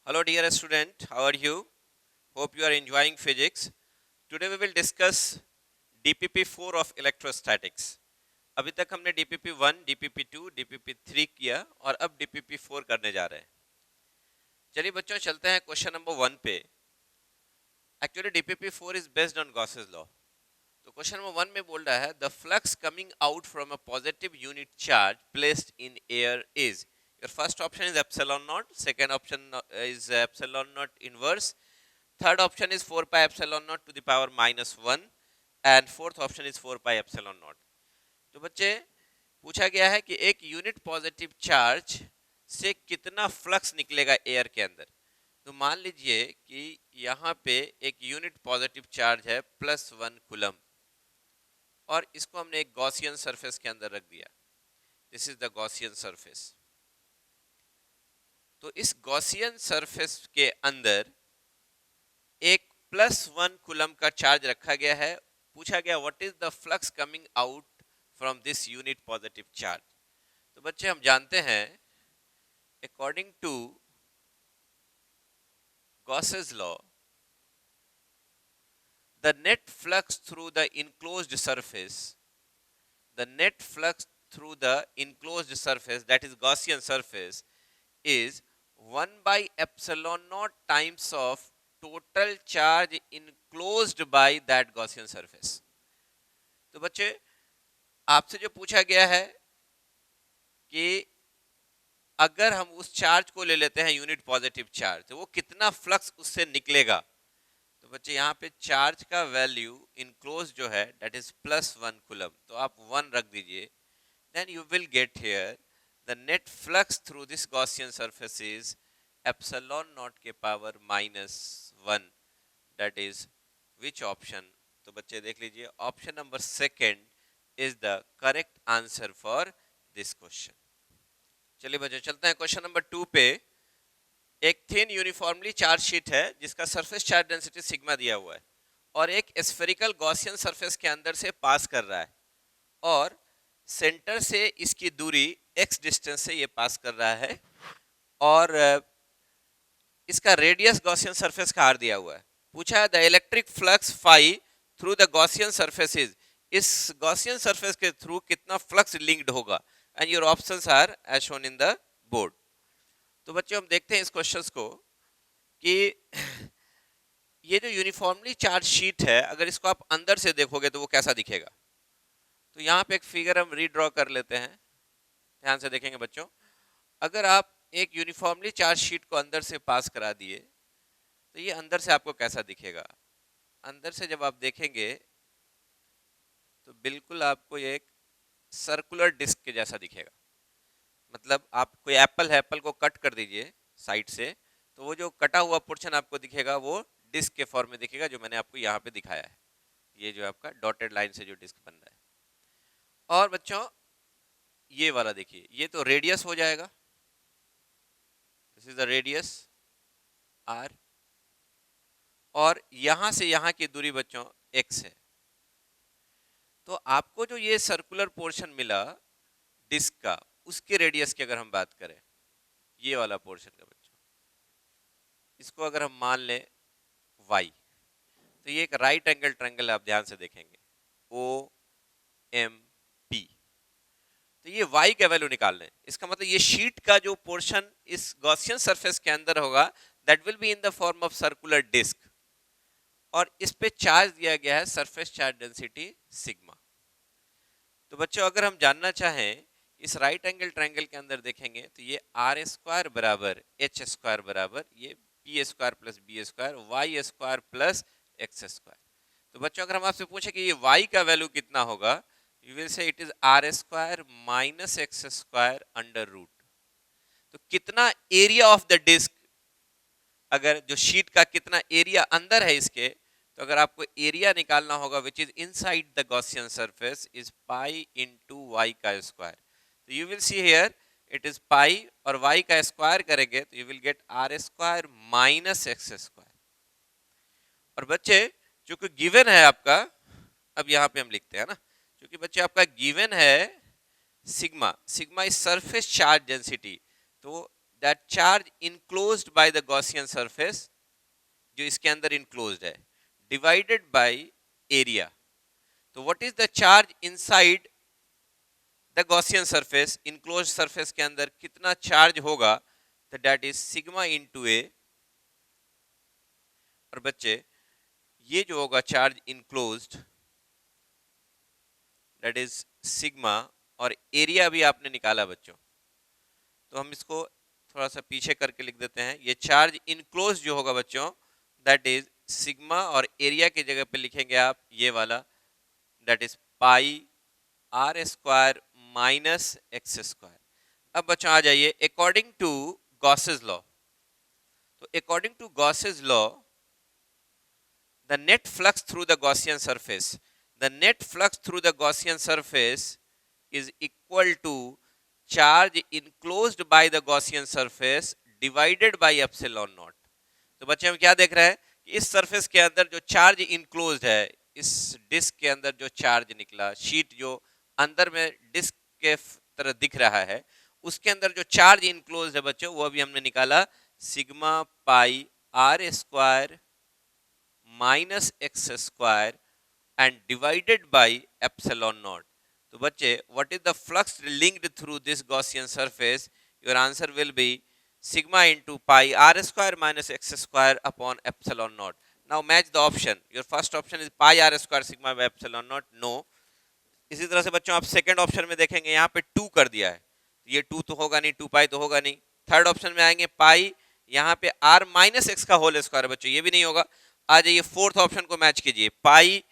Hello dear student, how are you? Hope you are enjoying physics. Today we will discuss DPP4 of electrostatics. अभी तक हमने DPP1, DPP2, DPP3 किया और अब DPP4 करने जा रहे हैं. चलिए बच्चों चलते हैं क्वेश्चन नंबर 1 पे. Actually DPP4 is based on Gauss's law. तो क्वेश्चन नंबर 1 में बोल रहा है the flux coming out from a positive unit charge placed in air is. Your first option is epsilon naught, second option is epsilon naught inverse, third option is 4 pi epsilon naught to the power minus 1 and fourth option is 4 pi epsilon naught. तो बच्चे पूछा गया है कि एक unit positive charge से कितना flux निकलेगा एयर के अंदर. तो मान लीजिए कि यहाँ पे एक यूनिट पॉजिटिव चार्ज है +1 कूलम और इसको हमने एक गॉसियन सरफेस के अंदर रख दिया. This is the Gaussian surface. तो इस गॉसियन सरफेस के अंदर एक +1 कूलम का चार्ज रखा गया है. पूछा गया what is the flux coming out from this unit positive charge. तो बच्चे हम जानते हैं according to Gauss's law the net flux through the enclosed surface, that is Gaussian surface, is 1 by epsilon naught times of total charge enclosed by that Gaussian surface. तो बच्चे आपसे जो पूछा गया है कि अगर हम उस चार्ज को ले लेते हैं यूनिट पॉजिटिव चार्ज तो वो कितना फ्लक्स उससे निकलेगा. तो बच्चे यहाँ पे चार्ज का वैल्यू इनक्लोज जो है डेट इज +1 कूलम. तो आप 1 रख दीजिए. Then you will get here the net flux through this Gaussian surface is epsilon naught के power -1. That is which option. तो बच्चे देख लीजिए option number 2 is the correct answer for this question. चलिए बच्चे चलते हैं क्वेश्चन नंबर 2 पे. एक थिन यूनिफॉर्मली चार्ज शीट है जिसका सरफेस चार्ज डेंसिटी सिग्मा दिया हुआ है और एक स्फेरिकल गॉसियन सरफेस के अंदर से पास कर रहा है और सेंटर से इसकी दूरी x डिस्टेंस से ये पास कर रहा है और इसका रेडियस गॉसियन सरफेस का आर दिया हुआ है. पूछा है the electric flux phi through the Gaussian surface is. इस गॉसियन सरफेस के थ्रू कितना फ्लक्स लिंक्ड होगा and your options are as shown in the board. तो बच्चों हम देखते हैं इस क्वेश्चन को कि ये जो यूनिफॉर्मली चार्ज शीट है अगर इसको आप अंदर से देखोगे तो वो कैसा दिखेगा. तो यहाँ पे एक फिगर हम रीड्रॉ कर लेते हैं. ध्यान से देखेंगे बच्चों. अगर आप एक यूनिफॉर्मली चार्ज शीट को अंदर से पास करा दिए तो ये अंदर से आपको कैसा दिखेगा. अंदर से जब आप देखेंगे तो बिल्कुल आपको ये एक सर्कुलर डिस्क के जैसा दिखेगा. मतलब आप कोई एप्पल है, एप्पल को कट कर दीजिए साइड से तो वो जो कटा हुआ पोर्शन आपको दिखेगा वो डिस्क के फॉर्म में दिखेगा जो मैंने आपको यहाँ पे दिखाया है. ये जो आपका डॉटेड लाइन से जो डिस्क बन रहा है. और बच्चों ये वाला देखिए ये तो रेडियस हो जाएगा. This is the radius R और यहाँ से यहाँ की दूरी बच्चों x है. तो आपको जो ये सर्कुलर पोर्शन मिला डिस्क का उसके रेडियस की अगर हम बात करें ये वाला पोर्शन का बच्चों इसको अगर हम मान लें y तो ये एक राइट एंगल ट्रायंगल आप ध्यान से देखेंगे OMP. तो ये y का वैल्यू निकाल लें. इसका मतलब ये शीट का जो पोर्शन इस गॉसियन सरफेस के अंदर होगा that will be in the form of circular disc और इस पे चार्ज दिया गया है सरफेस चार्ज डेंसिटी सिग्मा. तो बच्चों अगर हम जानना चाहें इस राइट एंगल ट्रायंगल के अंदर देखेंगे तो ये r² बराबर h² बराबर ये p² plus b² y² plus x². तो बच्चों अगर हम आपसे पूछे कि ये y का वैल्यू कितना होगा you will say it is r² minus x² under root. तो कितना एरिया ऑफ द डिस्क अगर जो शीट का कितना एरिया अंदर है इसके तो अगर आपको एरिया निकालना होगा which is inside the Gaussian surface is pi into y का स्क्वायर. तो you will see here it is pi और वाई का स्क्वायर करेंगे तो you will gate r² minus x². और बच्चे जो कि गिवन है आपका अब यहाँ पे हम लिखते हैं ना क्योंकि बच्चे आपका गिवन है sigma. Sigma is surface charge density. तो that charge enclosed by the Gaussian surface, जो इसके अंदर इनक्लोज्ड है, डिवाइडेड बाय एरिया। तो what is the charge inside the Gaussian surface, enclosed surface के अंदर कितना चार्ज होगा, तो that is sigma into A. और बच्चे ये जो होगा charge enclosed, that is sigma, और एरिया भी आपने निकाला बच्चों, तो हम इसको थोड़ा सा पीछे करके लिख देते हैं। ये चार्ज इनक्लोज जो होगा बच्चों, दैट इज सिग्मा, और एरिया की जगह पे लिखेंगे आप ये वाला, that is pi r square minus x square. अब बच्चों आ जाइए अकॉर्डिंग टू गॉसेस लॉ। तो according to Gauss's law, the net flux through the Gaussian surface, the net flux through the Gaussian surface is equal to charge enclosed by the Gaussian surface divided by epsilon naught। तो बच्चे हम क्या देख रहे हैं कि इस surface के अंदर जो चार्ज इनक्लोज्ड है, इस डिस्क के अंदर जो चार्ज निकला, शीट जो अंदर में डिस्क के तरह दिख रहा है, उसके अंदर जो चार्ज इनक्लोज्ड है बच्चों, वो अभी हमने निकाला sigma pi r square minus x square and divided by epsilon naught. तो बच्चे what is the flux linked through this Gaussian surface, your answer will be sigma into pi r square minus x square upon epsilon naught. Now match the option, your first option is pi r square sigma by epsilon naught, no. इसी तरह से बच्चों आप second option में देखेंगे, यहाँ पे 2 कर दिया है, ये 2 तो होगा नहीं, 2 पाई तो होगा नहीं। थर्ड ऑप्शन में आएंगे पाई, यहाँ पे आर माइनस एक्स का होल स्क्वायर बच्चों, ये भी नहीं होगा। आ जाइए फोर्थ ऑप्शन को मैच कीजिए, पाई,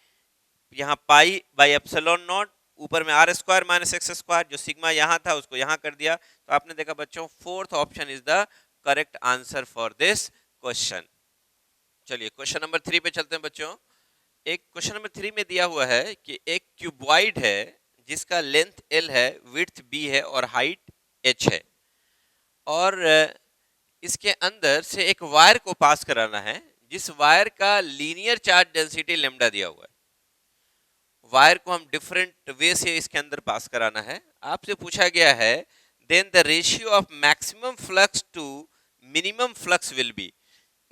यहाँ पाई बाई एप्सिलॉन नॉट, ऊपर में r square minus x square, जो सिग्मा यहाँ था उसको यहाँ कर दिया। तो आपने देखा बच्चों fourth option is the correct answer for this question. चलिए क्वेश्चन नंबर 3 पे चलते हैं बच्चों। एक क्वेश्चन नंबर 3 में दिया हुआ है कि एक क्यूबॉइड है जिसका लेंथ L है, विड्थ B है और हाइट H है, और इसके अंदर से एक वायर को पास कराना है जिस वायर का लीनियर चार्ज डेंसिटी लेमडा दिया हुआ है। वायर को हम डिफरेंट वे से इसके अंदर पास कराना है। आपसे पूछा गया है then the ratio of maximum flux to minimum flux will be.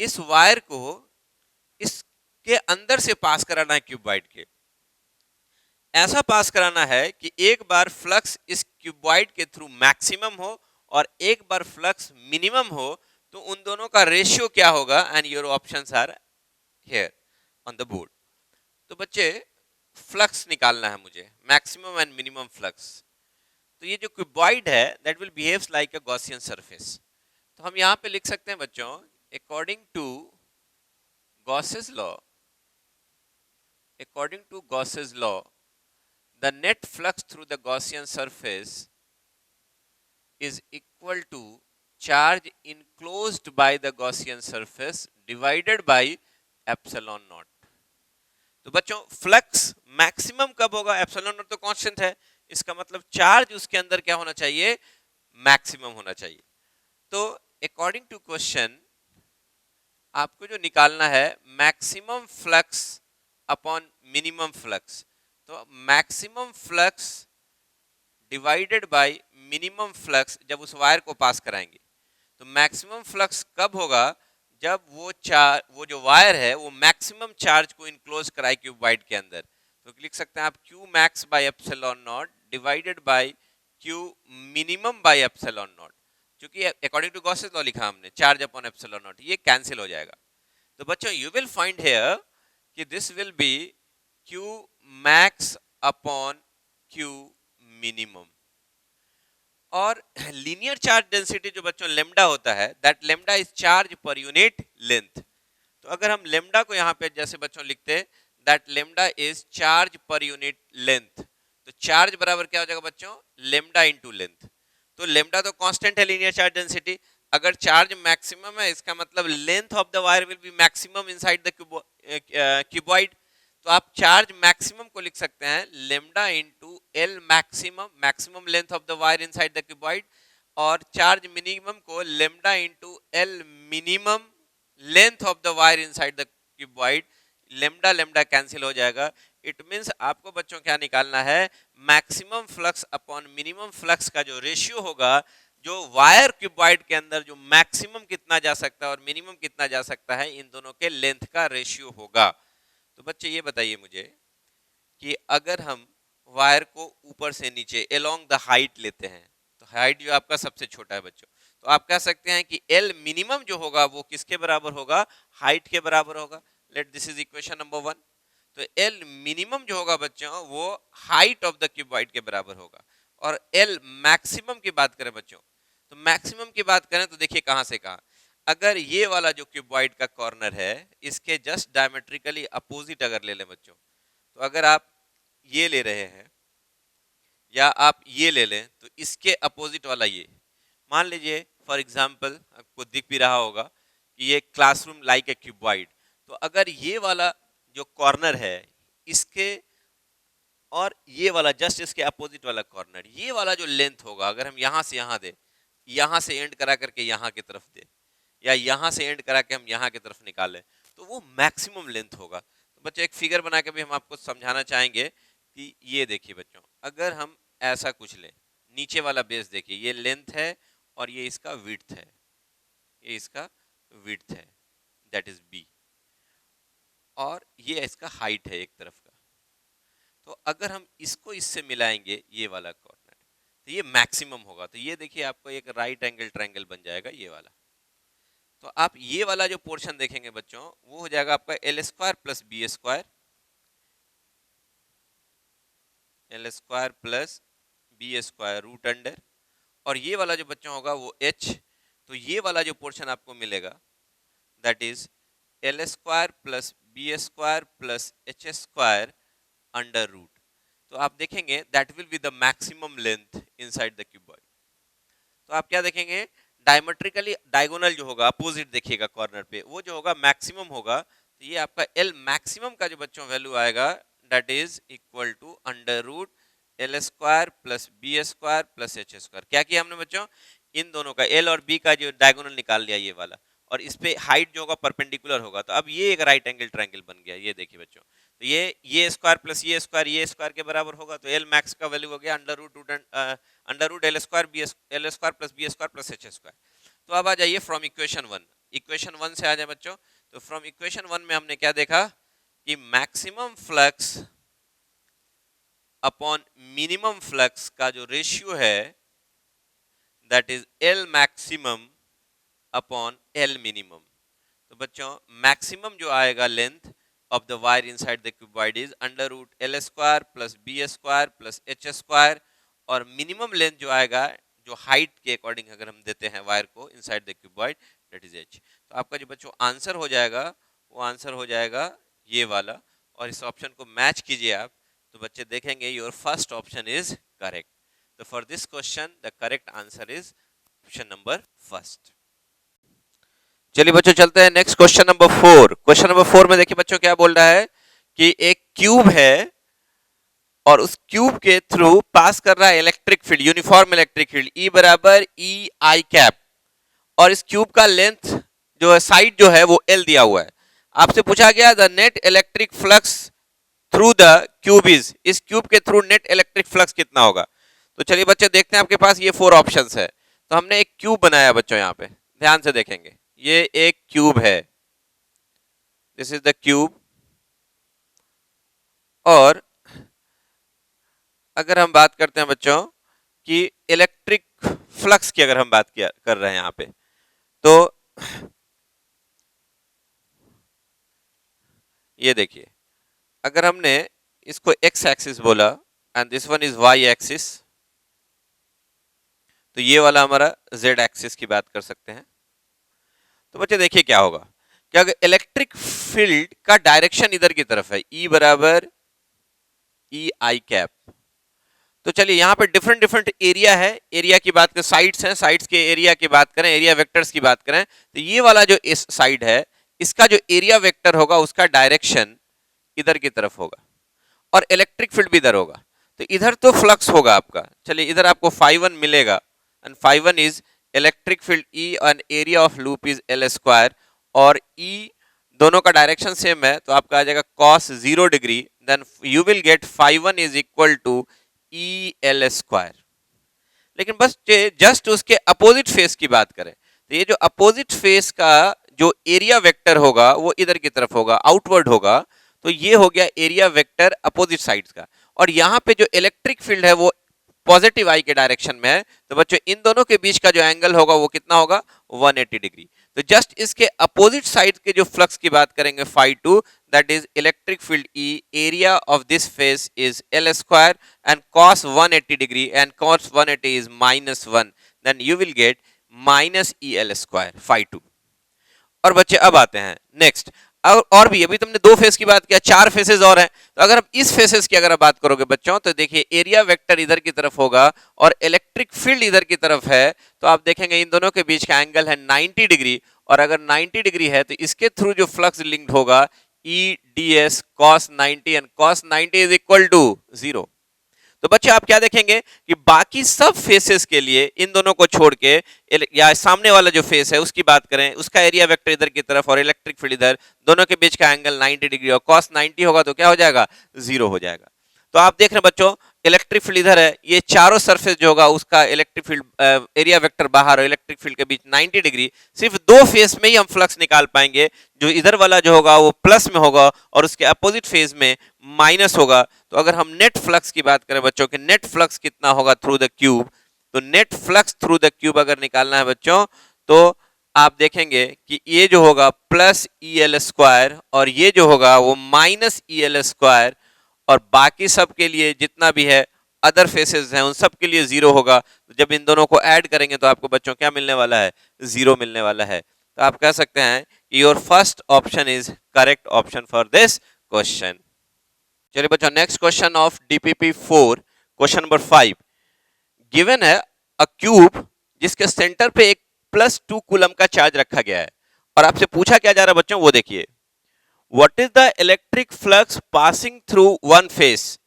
इस वायर को इसके अंदर से पास कराना है क्यूबॉइड के, ऐसा पास कराना है कि एक बार फ्लक्स इस क्यूबॉइड के थ्रू मैक्सिमम हो और एक बार फ्लक्स मिनिमम हो, तो उन दोनों का रेशियो क्या होगा, and your options are here on the board. तो बच्चे फ्लक्स निकालना है मुझे, मैक्सिमम एंड मिनिमम फ्लक्स। तो ये जो क्यूबॉइड है that will behaves like a Gaussian surface. तो हम यहाँ पे लिख सकते हैं बच्चों, according to Gauss's law, according to Gauss's law, the net flux through the Gaussian surface is equal to charge enclosed by the Gaussian surface divided by epsilon naught। तो बच्चों फ्लक्स मैक्सिमम कब होगा, एप्सिलॉन नॉट तो constant है, इसका मतलब charge उसके अंदर क्या होना चाहिए, मैक्सिमम होना चाहिए। तो अकॉर्डिंग टू क्वेश्चन आपको जो निकालना है maximum flux upon minimum flux, तो maximum flux divided by minimum flux जब उस वायर को पास कराएंगे। तो मैक्सिमम फ्लक्स कब होगा, जब वो जो वायर है वो मैक्सिमम चार्ज को इनक्लोज कराए क्यूबॉइड के अंदर। तो लिख सकते हैं आप Q max bye epsilon not divided by Q minimum bye epsilon not, क्योंकि अकॉर्डिंग टू गॉसेस लॉ लिखा हमने चार्ज अपॉन एप्सिलॉन नॉट, ये कैंसिल हो जाएगा। तो बच्चों यू विल फाइंड हियर कि this will be Q max upon Q minimum. और लीनियर चार्ज डेंसिटी जो बच्चों लेमडा होता है, that lambda is charge per unit length. तो अगर हम लेमडा को यहाँ पे जैसे बच्चों लिखते हैं, that lambda is charge per unit length, तो चार्ज बराबर क्या हो जाएगा बच्चों, लेमडा इनटू लेंथ। तो लेमडा तो कांस्टेंट है लीनियर चार्ज डेंसिटी, अगर चार्ज मैक्सिमम है इसका मतलब length of the wire will be maximum inside the cuboid. तो आप चार्ज मैक्सिमम को लिख सकते हैं lambda into L maximum, maximum length of the wire inside the cuboid, और चार्ज मिनिमम को lambda into L minimum length of the wire inside the cuboid. Lambda lambda cancel हो जाएगा। इट मींस आपको बच्चों क्या निकालना है, maximum flux upon minimum flux का जो रेशियो होगा, जो वायर क्यूबॉइड के अंदर जो मैक्सिमम कितना जा सकता है और मिनिमम कितना जा सकता है, इन दोनों के लेंथ का रेशियो होगा। तो बच्चे ये बताइए मुझे कि अगर हम वायर को ऊपर से नीचे अलोंग द हाइट लेते हैं, तो हाइट जो आपका सबसे छोटा है बच्चों, तो आप कह सकते हैं कि एल मिनिमम जो होगा वो किसके बराबर होगा, हाइट के बराबर होगा। Let this is equation number 1। तो एल मिनिमम जो होगा बच्चों वो हाइट ऑफ द क्यूबॉइड के बराबर होगा। और एल मैक्सिमम की बात करें बच्चों, तो मैक्सिमम की बात करें तो देखिए कहां से कहां, अगर ये वाला जो क्यूबॉइड का कॉर्नर है इसके जस्ट डायमेट्रिकली अपोजिट अगर ले लें बच्चों, तो अगर आप ये ले रहे हैं या आप ये ले लें, तो इसके अपोजिट वाला ये, मान लीजिए फॉर एग्जांपल आपको दिख भी रहा होगा कि ये क्लासरूम लाइक ए क्यूबॉइड, तो अगर ये वाला जो कॉर्नर है इसके और ये वाला जस्ट इसके अपोजिट वाला कॉर्नर, ये वाला जो लेंथ होगा, अगर हम यहां से यहां दे, यहां से एंड करा करके यहां की तरफ दे, या यहां से एंड करा के हम यहां की तरफ निकालें, तो वो मैक्सिमम लेंथ होगा। तो बच्चों एक फिगर बना के भी हम आपको समझाना चाहेंगे कि ये देखिए बच्चों, अगर हम ऐसा कुछ लें, नीचे वाला बेस देखिए, ये लेंथ है और ये इसका विड्थ है, ये इसका विड्थ है, दैट इज बी, और ये इसका हाइट है एक तरफ का। तो अगर हम इसको इससे मिलाएंगे ये वाला कॉर्नर, तो ये मैक्सिमम होगा। तो ये देखिए आपको एक राइट एंगल ट्रायंगल बन जाएगा ये वाला। तो आप ये वाला जो पोर्शन देखेंगे बच्चों, वो हो जाएगा आपका l square plus b square, l square plus b square root under, और ये वाला जो बच्चों होगा वो एच। तो ये वाला जो पोर्शन आपको मिलेगा that is l square plus b square plus h square under root. तो आप देखेंगे that will be the maximum length inside the cuboid. तो आप क्या देखेंगे, डायमेट्रिकली डायगोनल जो होगा अपोजिट देखिएगा कॉर्नर पे, वो जो होगा मैक्सिमम होगा। तो ये आपका एल मैक्सिमम का जो बच्चों वैल्यू आएगा that is equal to under root l square plus b square plus h square. क्या किया हमने बच्चों, इन दोनों का एल और बी का जो डायगोनल निकाल लिया ये वाला, और इस पे हाइट जो होगा परपेंडिकुलर होगा। तो अब ये एक राइट एंगल ट्रायंगल बन गया, ये देखिए बच्चों। तो ये स्क्वायर प्लस ये स्क्वायर के बराबर होगा, तो एल मैक्स का वैल्यू हो गया under root l square plus b square plus h square. तो अब आ जाइए फ्रॉम इक्वेशन 1, इक्वेशन 1 से आ जाए बच्चों। तो फ्रॉम इक्वेशन 1 में हमने क्या देखा कि maximum flux upon minimum flux का जो रेशियो है that is L maximum upon L minimum. तो बच्चों मैक्सिमम जो आएगा length of the wire inside the cuboid is under root L square plus B square plus H square, और minimum length जो आएगा जो हाइट के अकॉर्डिंग अगर हम देते हैं वायर को inside the cuboid that is H। तो आपका जो बच्चों आंसर हो जाएगा वो आंसर हो जाएगा ये वाला, और इस ऑप्शन को मैच कीजिए आप, तो बच्चे देखेंगे your first option is correct. तो for this question the correct answer is option number first. चलिए बच्चों चलते हैं next question number 4। Question number 4 में देखिए बच्चों क्या बोल रहा है कि एक क्यूब है और उस क्यूब के थ्रू पास कर रहा है electric field, uniform electric field E बराबर ई आई कैप, और इस क्यूब का लेंथ जो है साइड जो है वो L दिया हुआ है। आपसे पूछा गया the net electric flux through the cube is, इस क्यूब के थ्रू नेट इलेक्ट्रिक फ्लक्स कितना होगा। तो चलिए बच्चे देखते हैं, आपके पास ये 4 ऑप्शंस है। तो हमने एक क्यूब बनाया बच्चों, यहाँ पे ध्यान से देखेंगे, ये एक क्यूब है, दिस इज द क्यूब, और अगर हम बात करते हैं बच्चों कि इलेक्ट्रिक फ्लक्स की अगर हम बात किया कर रहे हैं यहाँ पे, तो ये देखिए अगर हमने इसको एक्स एक्सिस बोला and this one is y axis, तो ये वाला हमारा जेड एक्सिस की बात कर सकते हैं। तो बच्चे देखिए क्या होगा कि अगर इलेक्ट्रिक फील्ड का डायरेक्शन इधर की तरफ है, E बराबर ई आई कैप, तो चलिए यहाँ पे डिफरेंट डिफरेंट एरिया है, एरिया की बात करें, साइड्स हैं, साइड्स के एरिया की बात करें, एरिया वेक्टर्स की बात करें, तो ये वाला जो इस साइड है इसका जो एरिया वेक्टर होगा उसका डायरेक्शन इधर की तरफ होगा, और इलेक्ट्रिक फील्ड भी इधर होगा। तो इधर तो फ्लक्स होगा आपका, चलिए इधर आपको φ1 मिलेगा, and φ1 is electric field E and area of loop is L square, और E दोनों का डायरेक्शन सेम है, तो आपका आ जाएगा cos 0 degree, then you will get φ1 is equal to E L square. लेकिन बस जस्ट उसके अपोजिट फेस की बात करें तो ये जो अपोजिट फेस का जो एरिया वेक्टर होगा वो इधर की तरफ होगा, आउटवर्ड होगा, तो ये हो गया एरिया वेक्टर अपोजिट साइड्स का। और यहां पे जो इलेक्ट्रिक फील्ड है वो पॉजिटिव आई के डायरेक्शन में है, तो बच्चों इन दोनों के बीच का जो एंगल होगा वो कितना होगा, 180 डिग्री। तो जस्ट इसके अपोजिट साइड के जो फ्लक्स की बात करेंगे phi two, that is electric field E, area of this phase is L square and cos 180 degree and cos 180 is -1, then you will get minus EL square phi 2। और बच्चे अब आते हैं नेक्स्ट, और भी अभी तुमने दो फेस की बात किया, चार फेसेस और हैं, तो अगर आप इस फेसेस की अगर आप बात करोगे बच्चों तो देखिए एरिया वेक्टर इधर की तरफ होगा और इलेक्ट्रिक फील्ड इधर की तरफ है, तो आप देखेंगे इन दोनों के बीच का एंगल है 90 डिग्री, और अगर 90 डिग्री है तो इसके थ्रू जो फ्लक्स लिंक्ड होगा e d s cos 90 and cos 90 is equal to 0। तो बच्चे आप क्या देखेंगे कि बाकी सब फेसेस के लिए इन दोनों को छोड़ के या सामने वाला जो फेस है उसकी बात करें, उसका एरिया वेक्टर इधर की तरफ और इलेक्ट्रिक फील्ड इधर, दोनों के बीच का एंगल 90 डिग्री और cos 90 होगा तो क्या हो जाएगा, 0 हो जाएगा। तो आप देख रहे हैं बच्चों इलेक्ट्रिक फील्ड इधर है, ये चारों सरफेस जो होगा उसका इलेक्ट्रिक फील्ड एरिया वेक्टर बाहर और इलेक्ट्रिक फील्ड के बीच 90 डिग्री, सिर्फ दो फेस में ही हम फ्लक्स निकाल पाएंगे, जो इधर वाला जो होगा वो प्लस में होगा और उसके अपोजिट फेज में माइनस होगा। तो अगर हम नेट फ्लक्स की बात करें बच्चों के नेट फ्लक्स कितना होगा थ्रू द क्यूब, तो net flux through the cube अगर निकालना है बच्चों तो आप देखेंगे कि ये जो होगा प्लस ई एल स्क्वायर और ये जो होगा वो माइनस ई एल स्क्वायर, और बाकी सब के लिए जितना भी है अदर फेसेस हैं उन सब के लिए 0 होगा। तो जब इन दोनों को ऐड करेंगे तो आपको बच्चों क्या मिलने वाला है, 0 मिलने वाला है। तो आप कह सकते हैं कि your first option is correct option for this question. चलिए बच्चों next question of DPP 4, question number 5। Given है अ क्यूब जिसके सेंटर पे एक +2 कूलम का चार्ज रखा गया है, और आपसे पूछा क्या जा रहा है बच्चों वो देखिए, what is the electric flux passing through one face.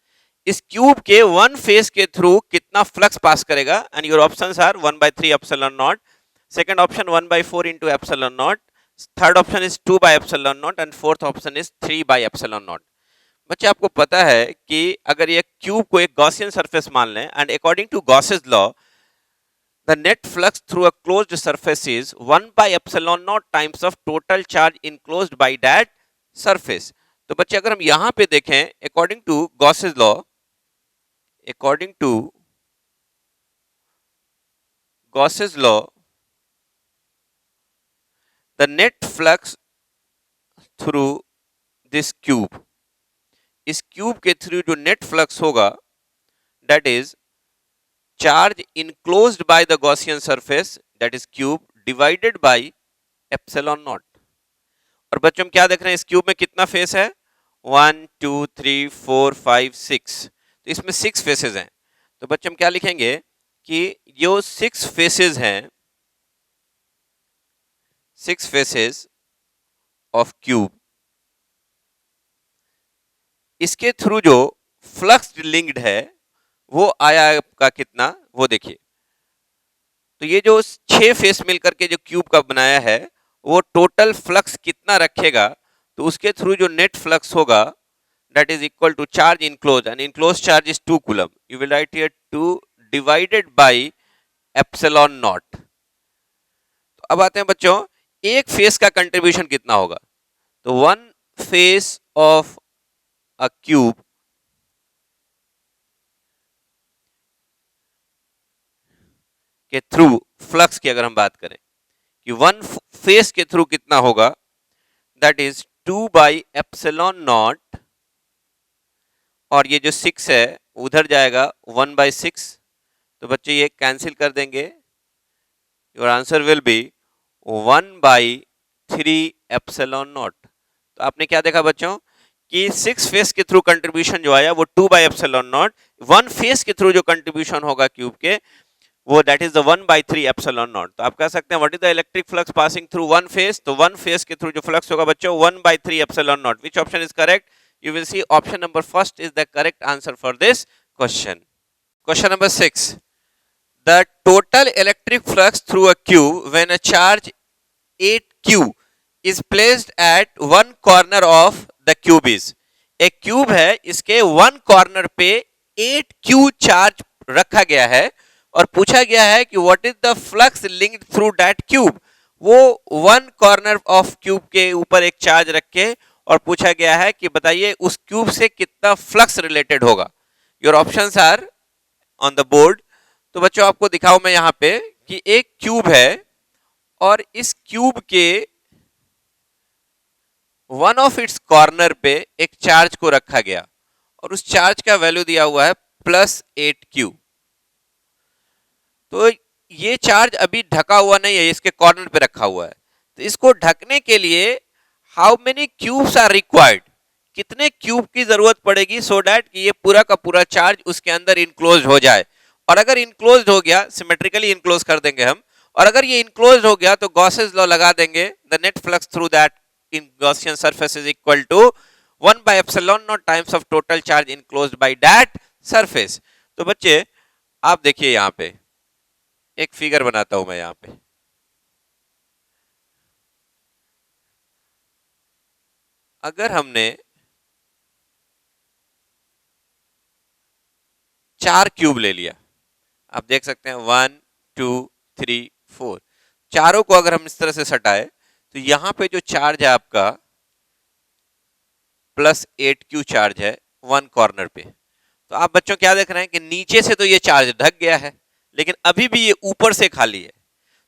इस क्यूब के वन फेस के थ्रू कितना फ्लक्स पास करेगा, and your options are 1/3 epsilon naught, second option 1/4 into epsilon naught, third option is 2/एप्सिलॉन naught and fourth option is 3/एप्सिलॉन naught. बच्चे आपको पता है कि अगर ये क्यूब को एक गॉसियन सरफेस मान लें and according to Gauss's law the net flux through a closed surface is 1/epsilon naught times of total charge enclosed by that surface। तो बच्चे अगर हम यहां पे देखें according to Gauss's law, according to Gauss's law the net flux through this cube, इस cube के through जो नेट फ्लक्स होगा that is charge enclosed by the Gaussian surface that is cube divided by epsilon naught। और बच्चों हम क्या देख रहे हैं इस क्यूब में कितना फेस है, 1 2 3 4 5 6, तो इसमें 6 फेसेस हैं। तो बच्चों हम क्या लिखेंगे कि जो 6 फेसेस हैं, 6 फेसेस ऑफ क्यूब, इसके थ्रू जो फ्लक्स लिंक्ड है वो आया आपका कितना, वो देखिए। तो ये जो 6 फेस मिलकर के जो क्यूब का बनाया है वो टोटल फ्लक्स कितना रखेगा, तो उसके थ्रू जो नेट फ्लक्स होगा that is equal to charge enclosed, and enclosed charge is 2 coulomb, you will write here 2 divided by epsilon naught। तो अब आते हैं बच्चों एक फेस का कंट्रीब्यूशन कितना होगा, तो one face of a cube के थ्रू फ्लक्स की अगर हम बात करें कि वन फेस के थ्रू कितना होगा, दैट इज 2/एप्सिलॉन नॉट, और ये जो 6 है उधर जाएगा 1/6, तो बच्चे ये कैंसिल कर देंगे, your answer will B 1/3 epsilon naught. तो आपने क्या देखा बच्चों कि 6 फेस के थ्रू कंट्रीब्यूशन जो आया वो 2/एप्सिलॉन नॉट, वन फेस के थ्रू जो कंट्रीब्यूशन होगा क्यूब के वो that is the 1/3 epsilon naught. तो आप कह सकते हैं what is the electric flux passing through one face, तो वन फेस के थ्रू जो फ्लक्स होगा बच्चों 1/3 epsilon not. Which option is correct, you will see option number first is the correct answer for this question। Question number 6, the total electric flux through a cube when a charge 8q is placed at one corner of the cube is, एक cube है इसके one corner पे 8q charge रखा गया है, और पूछा गया है कि what is the flux linked through that cube. वो वन कॉर्नर ऑफ क्यूब के ऊपर एक चार्ज रख के और पूछा गया है कि बताइए उस क्यूब से कितना फ्लक्स रिलेटेड होगा। Your options are on the board. तो बच्चों आपको दिखाऊं मैं यहां पे कि एक क्यूब है और इस क्यूब के वन ऑफ इट्स कॉर्नर पे एक चार्ज को रखा गया और उस चार्ज का वैल्यू दिया हुआ है +8Q। तो ये चार्ज अभी ढका हुआ नहीं है, इसके कॉर्नर पे रखा हुआ है। तो इसको ढकने के लिए how many cubes are required, कितने क्यूब की जरूरत पड़ेगी सो दैट कि ये पूरा का पूरा चार्ज उसके अंदर इनक्लोज हो जाए। और अगर इनक्लोज हो गया, सिमेट्रिकली इनक्लोज कर देंगे हम, और अगर ये इनक्लोज हो गया तो गॉसेस लॉ लगा देंगे, the net flux through that in Gaussian surface is equal to 1/ε0 times of total charge enclosed by that surface. तो बच्चे आप देखिए यहां पे एक फिगर बनाता हूं मैं यहां पे। अगर हमने 4 क्यूब ले लिया, आप देख सकते हैं 1 2 3 4, चारों को अगर हम इस तरह से सटाए तो यहां पे जो चार्ज है आपका +8Q चार्ज है वन कॉर्नर पे। तो आप बच्चों क्या देख रहे हैं कि नीचे से तो ये चार्ज ढक गया है लेकिन अभी भी ये ऊपर से खाली है।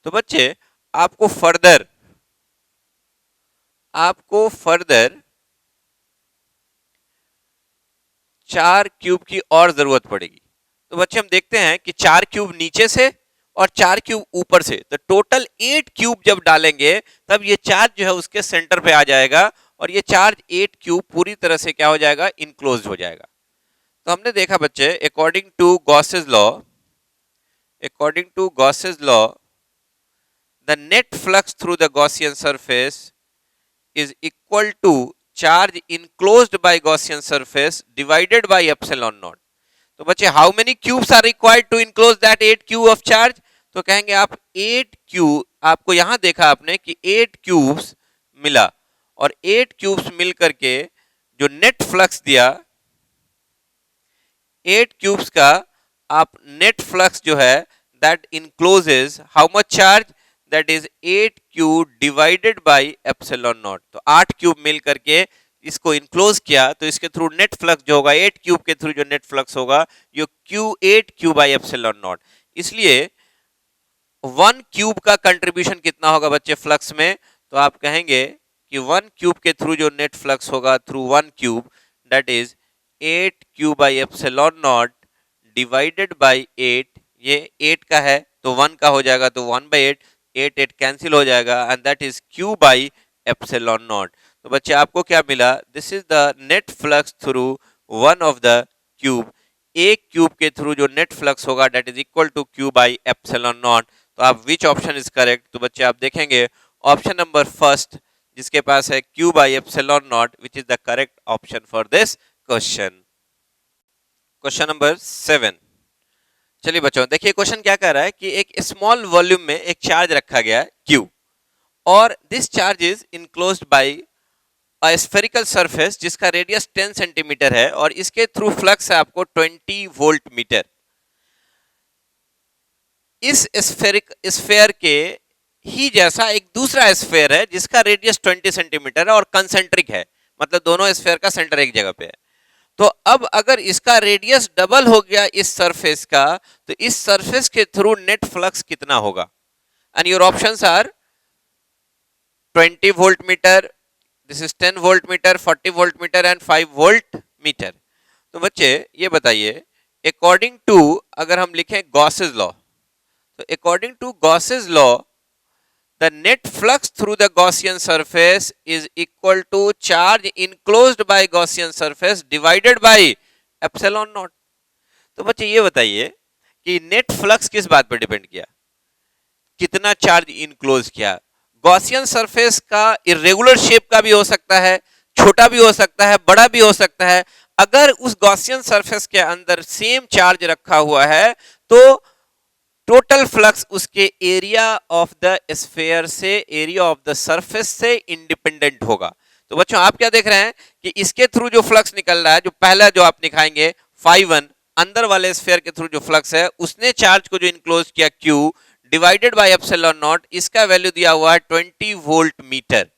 तो बच्चे आपको फर्दर 4 क्यूब की और जरूरत पड़ेगी। तो बच्चे हम देखते हैं कि 4 क्यूब नीचे से और 4 क्यूब ऊपर से, तो टोटल 8 क्यूब जब डालेंगे तब ये चार्ज जो है उसके सेंटर पे आ जाएगा और ये चार्ज 8 क्यूब पूरी तरह से क्या हो जाएगा, इनक्लोज हो जाएगा। तो हमने देखा बच्चे according to Gauss's law the net flux through the Gaussian surface is equal to charge enclosed by Gaussian surface divided by epsilon naught। तो बच्चे how many cubes are required to enclose that 8 cube of charge. तो कहेंगे आप 8 cube, आपको यहां देखा आपने कि 8 क्यूब्स मिला और 8 क्यूब्स मिल करके जो नेट फ्लक्स दिया 8 क्यूब्स का, आप नेट फ्लक्स जो है that encloses how much charge, that is 8Q divided by epsilon naught. तो 8 क्यूब मिल करके इसको इनक्लोज किया तो इसके थ्रू नेट फ्लक्स जो होगा 8 क्यूब के थ्रू जो नेट फ्लक्स होगा ये Q8Q बाई एप्सिलॉन नॉट। इसलिए 1 क्यूब का कंट्रीब्यूशन कितना होगा बच्चे फ्लक्स में, तो आप कहेंगे कि 1 क्यूब के थ्रू जो नेट फ्लक्स होगा through 1 cube that is 8Q by epsilon not divided by 8। ये 8 का है तो 1 का हो जाएगा तो 1/8, 8 कैंसिल हो जाएगा and that is Q by epsilon naught. तो बच्चे आपको क्या मिला, this is the net flux through one of the cube. एक क्यूब के थ्रू जो नेट फ्लक्स होगा that is equal to Q by epsilon naught. तो आप विच ऑप्शन इज करेक्ट, तो बच्चे आप देखेंगे ऑप्शन नंबर फर्स्ट जिसके पास है Q by epsilon not which is the correct option for this question. Question number 7। चलिए बच्चों देखिए क्वेश्चन क्या कह रहा है कि एक स्मॉल वॉल्यूम में एक चार्ज रखा गया है Q और this charge is enclosed bye a spherical surface जिसका रेडियस 10 सेंटीमीटर है और इसके थ्रू फ्लक्स है आपको 20 वोल्ट मीटर। इस स्फेयर के ही जैसा एक दूसरा स्फेयर है जिसका रेडियस 20 सेंटीमीटर है और कंसेंट्रिक है, मतलब दोनों स्फेयर का सेंटर एक जगह पे है। तो अब अगर इसका रेडियस डबल हो गया इस सरफेस का तो इस सरफेस के थ्रू नेट फ्लक्स कितना होगा, and your options are 20 volt metre, this is 10 volt metre, 40 volt metre and 5 volt metre. तो बच्चे ये बताइए अकॉर्डिंग टू, अगर हम लिखें गॉसेस लॉ, तो according to Gauss's law the net flux through the Gaussian surface is equal to charge enclosed by Gaussian surface divided by epsilon naught। तो बच्चे ये बताइए कि नेट फ्लक्स किस बात पर डिपेंड किया, कितना चार्ज इनक्लोज किया। गॉसियन सरफेस का इरेगुलर शेप का भी हो सकता है, छोटा भी हो सकता है, बड़ा भी हो सकता है। अगर उस गॉसियन सरफेस के अंदर सेम चार्ज रखा हुआ है तो टोटल फ्लक्स उसके एरिया ऑफ द स्फेयर से, एरिया ऑफ द सरफेस से इंडिपेंडेंट होगा। तो बच्चों आप क्या देख रहे हैं कि इसके थ्रू जो फ्लक्स निकल रहा है, जो पहला जो आप दिखाएंगे phi1 अंदर वाले स्फीयर के थ्रू जो फ्लक्स है उसने चार्ज को जो इनक्लोज किया Q divided by epsilon not, इसका वैल्यू दिया हुआ है 20 वोल्ट मीटर।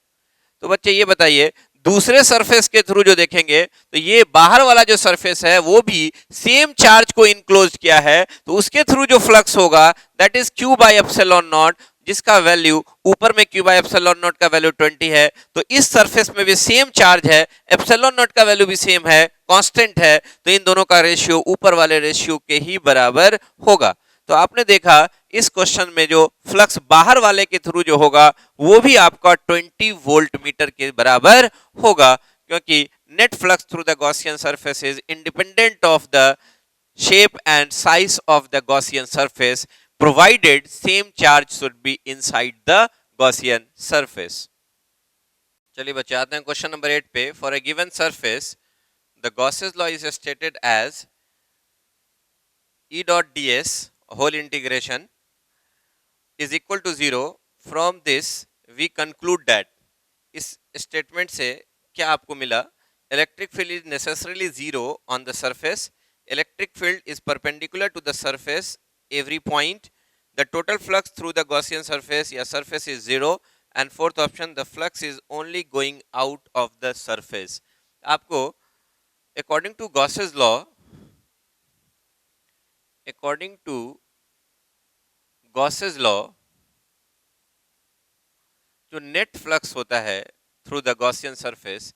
तो बच्चे ये बताइए दूसरे सरफेस के थ्रू जो देखेंगे तो ये बाहर वाला जो सरफेस है वो भी सेम चार्ज को इनक्लोज किया है, तो उसके थ्रू जो फ्लक्स होगा that is Q bye epsilon not, जिसका वैल्यू ऊपर में Q बाय एप्सिलॉन नॉट का वैल्यू 20 है, तो इस सरफेस में भी सेम चार्ज है, एप्सिलॉन नॉट का वैल्यू भी सेम है, कांस्टेंट है, तो इन दोनों का रेशियो ऊपर वाले रेशियो के ही बराबर होगा। तो आपने देखा इस क्वेश्चन में जो फ्लक्स बाहर वाले के थ्रू जो होगा वो भी आपका 20 वोल्ट मीटर के बराबर होगा, क्योंकि net flux through the Gaussian surface is independent of the shape and size of the Gaussian surface provided same charge should be inside the Gaussian surface। चलिए बच्चे आते हैं क्वेश्चन नंबर 8 पे। For a given surface the Gauss's law is stated as E dot ds whole integration is equal to 0। from this we conclude that, इस statement से क्या आपको मिला, electric field is necessarily zero on the surface, electric field is perpendicular to the surface every point, the total flux through the Gaussian surface या surface is zero, and fourth option the flux is only going out of the surface. आपको according to Gauss's law, according to Gauss's law जो net flux होता है through the Gaussian surface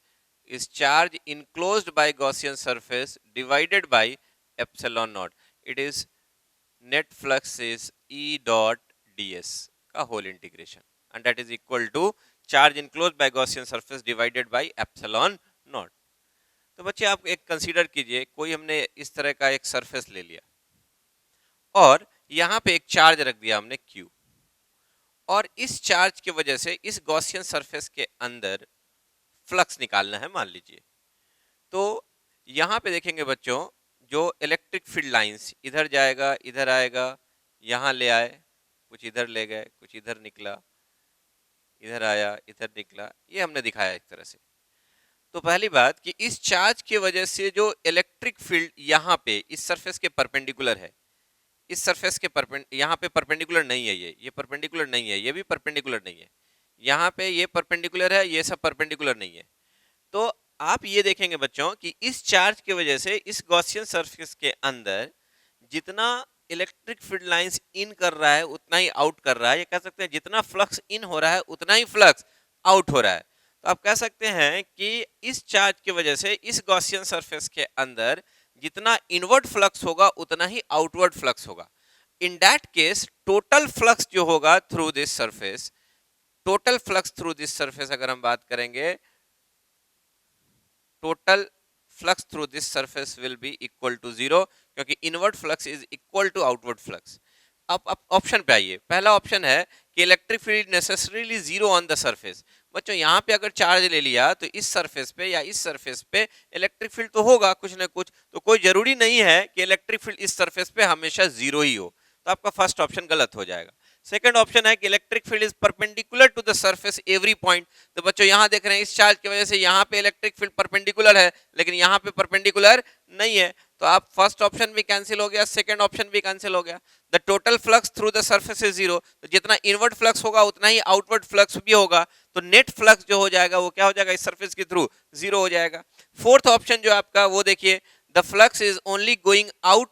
is charge enclosed by Gaussian surface divided by epsilon naught, it is net flux is E dot ds का whole integration and that is equal to charge enclosed by Gaussian surface divided by epsilon naught. तो बच्चे आप एक consider कीजिए, कोई हमने इस तरह का एक सरफेस ले लिया और यहां पे एक चार्ज रख दिया हमने Q, और इस चार्ज की वजह से इस गॉसियन सरफेस के अंदर फ्लक्स निकालना है मान लीजिए। तो यहां पे देखेंगे बच्चों जो इलेक्ट्रिक फील्ड लाइंस इधर जाएगा इधर आएगा, यहां ले आए, कुछ इधर ले गए, कुछ इधर निकला, इधर आया इधर निकला, ये हमने दिखाया एक तरह से। तो पहली बात कि इस चार्ज की वजह से जो इलेक्ट्रिक फील्ड यहां पे इस सरफेस के परपेंडिकुलर है, इस सरफेस के यहाँ पे परपेंडिकुलर नहीं है, ये परपेंडिकुलर नहीं है, ये भी परपेंडिकुलर नहीं है, यहाँ पे ये परपेंडिकुलर है, ये सब परपेंडिकुलर नहीं है। तो आप ये देखेंगे बच्चों कि इस चार्ज की वजह से इस गॉसियन सरफेस के अंदर जितना इलेक्ट्रिक फील्ड लाइंस इन कर रहा है उतना ही आउट कर रहा है, ये कह सकते हैं जितना फ्लक्स इन हो रहा है उतना ही फ्लक्स आउट हो रहा है। तो आप कह सकते हैं कि इस चार्ज की वजह से इस गॉसियन सरफेस के अंदर जितना इनवर्ड फ्लक्स होगा उतना ही आउटवर्ड फ्लक्स होगा। In that case total flux जो होगा through this surface, total flux through this surface अगर हम बात करेंगे, total flux through this surface will be equal to zero, क्योंकि inward flux is equal to outward flux. अब option पे आइए, पहला ऑप्शन है कि electric field necessarily zero on the surface. बच्चों यहाँ पे अगर चार्ज ले लिया तो इस सरफेस पे या इस सरफेस पे इलेक्ट्रिक फील्ड तो होगा कुछ ना कुछ, तो कोई जरूरी नहीं है कि इलेक्ट्रिक फील्ड इस सरफेस पे हमेशा जीरो ही हो, तो आपका फर्स्ट ऑप्शन गलत हो जाएगा। सेकंड ऑप्शन है कि electric field is perpendicular to the surface every point. तो बच्चों यहाँ देख रहे हैं इस चार्ज की वजह से यहाँ पे इलेक्ट्रिक फील्ड परपेंडिकुलर है, लेकिन यहाँ पे परपेंडिकुलर नहीं है, तो आप फर्स्ट ऑप्शन भी कैंसिल हो गया, सेकंड ऑप्शन भी कैंसिल हो गया। The total flux through the surface is zero, तो जितना इनवर्ड फ्लक्स होगा उतना ही आउटवर्ड फ्लक्स भी होगा, तो नेट फ्लक्स जो हो जाएगा वो क्या हो जाएगा, इस सरफेस के थ्रू जीरो हो जाएगा। फोर्थ ऑप्शन जो आपका वो देखिए, the flux is only going out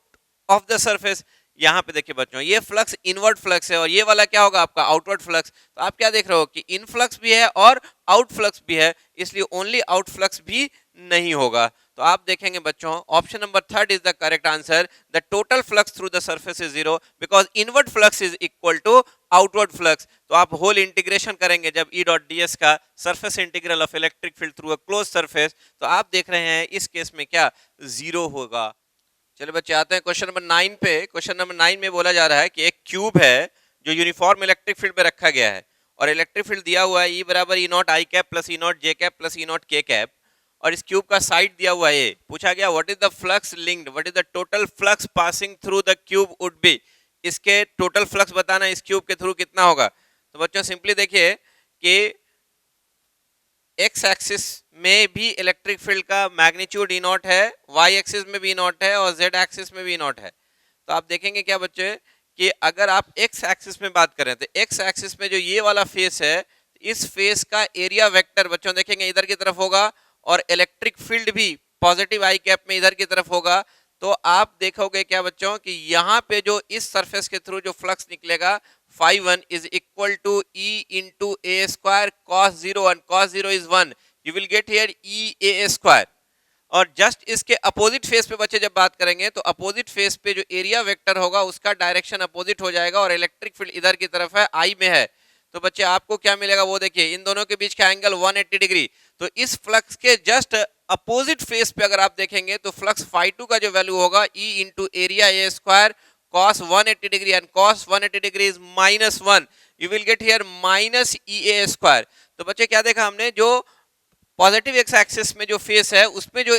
of the surface. यहाँ पे देखिए बच्चों ये फ्लक्स इनवर्ड फ्लक्स है और ये वाला क्या होगा आपका आउटवर्ड फ्लक्स। तो आप क्या देख रहे हो कि इन फ्लक्स भी है और आउट फ्लक्स भी है, इसलिए ओनली आउट फ्लक्स भी नहीं होगा। तो आप देखेंगे बच्चों option number third is the correct answer, the total flux through the surface is zero because inward flux is equal to outward flux. तो आप होल इंटीग्रेशन करेंगे जब E डॉट ds का surface integral of electric field through a close surface, तो आप देख रहे हैं इस केस में क्या जीरो होगा। चलिए बच्चे आते हैं क्वेश्चन नंबर 9 पे। क्वेश्चन नंबर 9 में बोला जा रहा है कि एक क्यूब है जो यूनिफॉर्म इलेक्ट्रिक फील्ड में रखा गया है और इलेक्ट्रिक फील्ड दिया हुआ है E बराबर E not I cap plus E not J cap plus E not के कैप, और इस क्यूब का साइड दिया हुआ है। पूछा गया what is the flux linked, what is the total flux passing through the cube would be, इसके टोटल फ्लक्स बताना इस क्यूब के थ्रू कितना होगा। तो बच्चों सिंपली देखिए कि एक्स एक्सिस में भी इलेक्ट्रिक फील्ड का मैग्नीट्यूड ई नॉट है, वाई एक्सिस में भी ई नॉट है और जेड एक्सिस में भी ई नॉट है। तो आप देखेंगे क्या बच्चे कि अगर आप एक्स एक्सिस में बात करें तो एक्स एक्सिस में जो ये वाला फेस है, इस फेस का एरिया वेक्टर बच्चों देखेंगे इधर की तरफ होगा और इलेक्ट्रिक फील्ड भी पॉजिटिव आई कैप में इधर की तरफ होगा। तो आप देखोगे क्या बच्चों कि यहाँ पे जो इस सरफेस के थ्रू जो फ्लक्स निकलेगा phi 1 is equal to E into a square cos 0 and cos 0 is 1, you will get here E a square। और जस्ट इसके अपोजिट फेस पे बच्चे जब बात करेंगे तो अपोजिट फेस पे जो एरिया वेक्टर होगा उसका डायरेक्शन अपोजिट हो जाएगा और इलेक्ट्रिक फील्ड इधर की तरफ है, आई में है। तो बच्चे आपको क्या मिलेगा वो देखिए, इन दोनों के बीच का एंगल 180 डिग्री। तो इस फ्लक्स के जस्ट अपोजिट फेस पे अगर आप देखेंगे तो फ्लक्स phi 2 का जो वैल्यू होगा E into area A square cos 180 degree and cos 180 degree is -1, you will get here minus EA square। तो बच्चे क्या देखा हमने, जो पॉजिटिव एक्स एक्सिस में जो फेस है उसमें जो